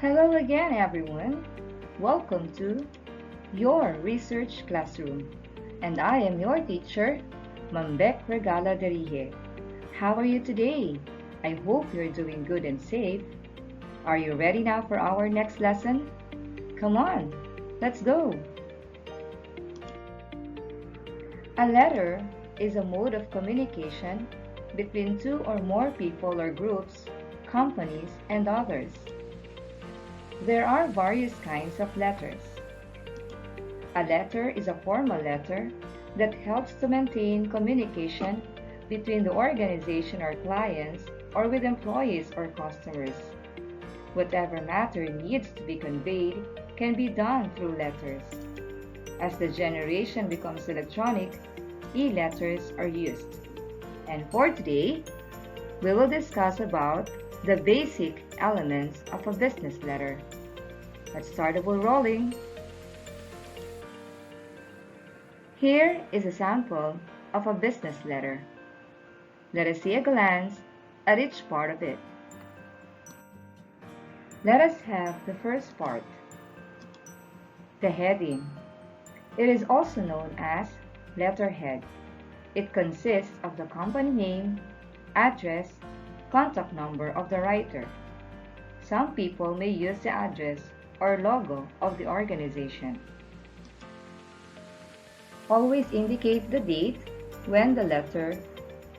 Hello again, everyone. Welcome to your research classroom. And I am your teacher, Regala-Derije. How are you today? I hope you're doing good and safe. Are you ready now for our next lesson? Come on, let's go. A letter is a mode of communication between two or more people or groups, companies, and others. There are various kinds of letters. A letter is a formal letter that helps to maintain communication between the organization or clients or with employees or customers. Whatever matter needs to be conveyed can be done through letters. As the generation becomes electronic, e-letters are used. And for today, we will discuss about the basic elements of a business letter. Let's start the ball rolling. Here is a sample of a business letter. Let us see a glance at each part of it. Let us have the first part, the heading. It is also known as letterhead. It consists of the company name, address, contact number of the writer. Some people may use the address or logo of the organization. Always indicate the date when the letter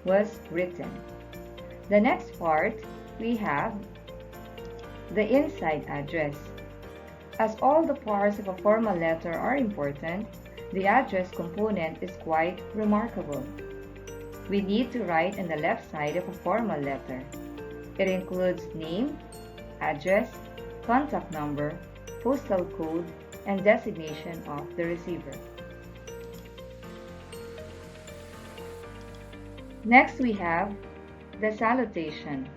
was written. The next part, we have the inside address. As all the parts of a formal letter are important, the address component is quite remarkable. We need to write on the left side of a formal letter. It includes name, address, contact number, postal code, and designation of the receiver. Next, we have the salutation.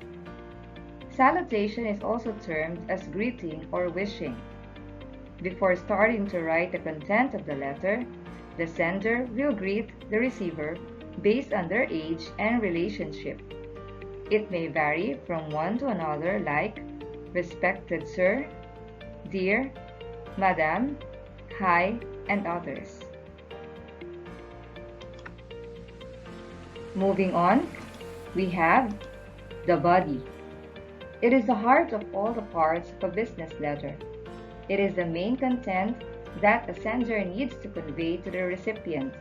Salutation is also termed as greeting or wishing. Before starting to write the content of the letter, the sender will greet the receiver based on their age and relationship. It may vary from one to another like respected sir, dear, madam, hi, and others. Moving on, we have the body. It is the heart of all the parts of a business letter. It is the main content that a sender needs to convey to the recipient,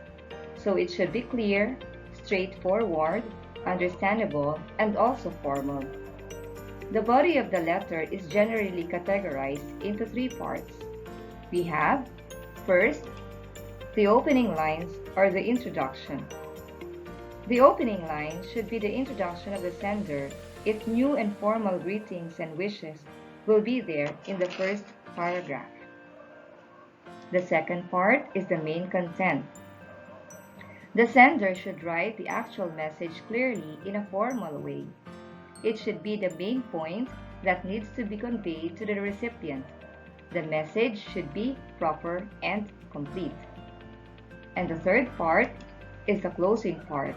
so it should be clear, straightforward, understandable, and also formal. The body of the letter is generally categorized into three parts. We have, first, the opening lines or the introduction. The opening line should be the introduction of the sender if new and formal greetings and wishes will be there in the first paragraph. The second part is the main content. The sender should write the actual message clearly in a formal way. It should be the main point that needs to be conveyed to the recipient. The message should be proper and complete. And the third part is the closing part.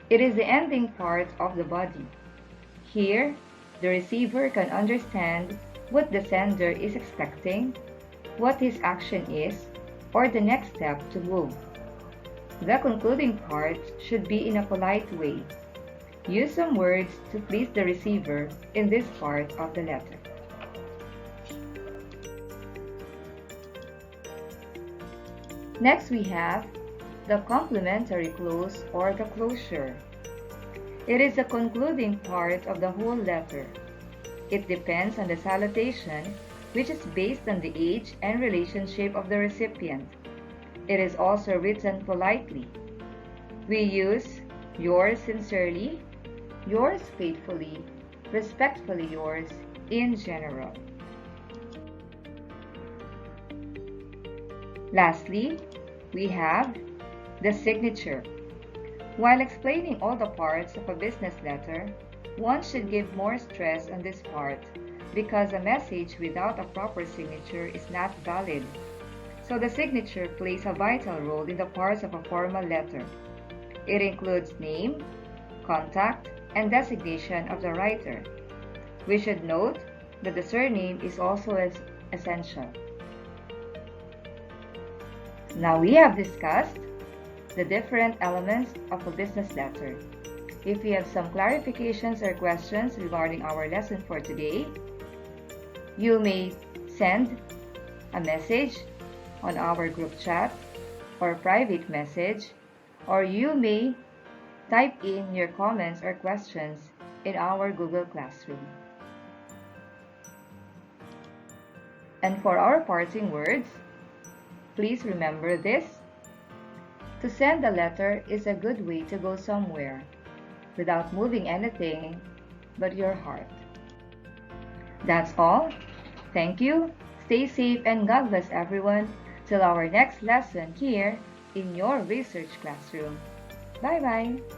It is the ending part of the body. Here, the receiver can understand what the sender is expecting, what his action is, or the next step to move. The concluding part should be in a polite way. Use some words to please the receiver in this part of the letter. Next, we have the complementary close or the closure. It is the concluding part of the whole letter. It depends on the salutation, which is based on the age and relationship of the recipient. It is also written politely. We use yours sincerely, yours faithfully, respectfully yours, in general. Lastly, we have the signature. While explaining all the parts of a business letter, one should give more stress on this part because a message without a proper signature is not valid. So the signature plays a vital role in the parts of a formal letter. It includes name, contact, and designation of the writer. We should note but the surname is also as essential. Now we have discussed the different elements of a business letter. If you have some clarifications or questions regarding our lesson for today, you may send a message on our group chat or private message, or you may type in your comments or questions in our Google Classroom. And for our parting words, please remember this. To send a letter is a good way to go somewhere without moving anything but your heart. That's all. Thank you. Stay safe and God bless everyone till our next lesson here in your research classroom. Bye-bye.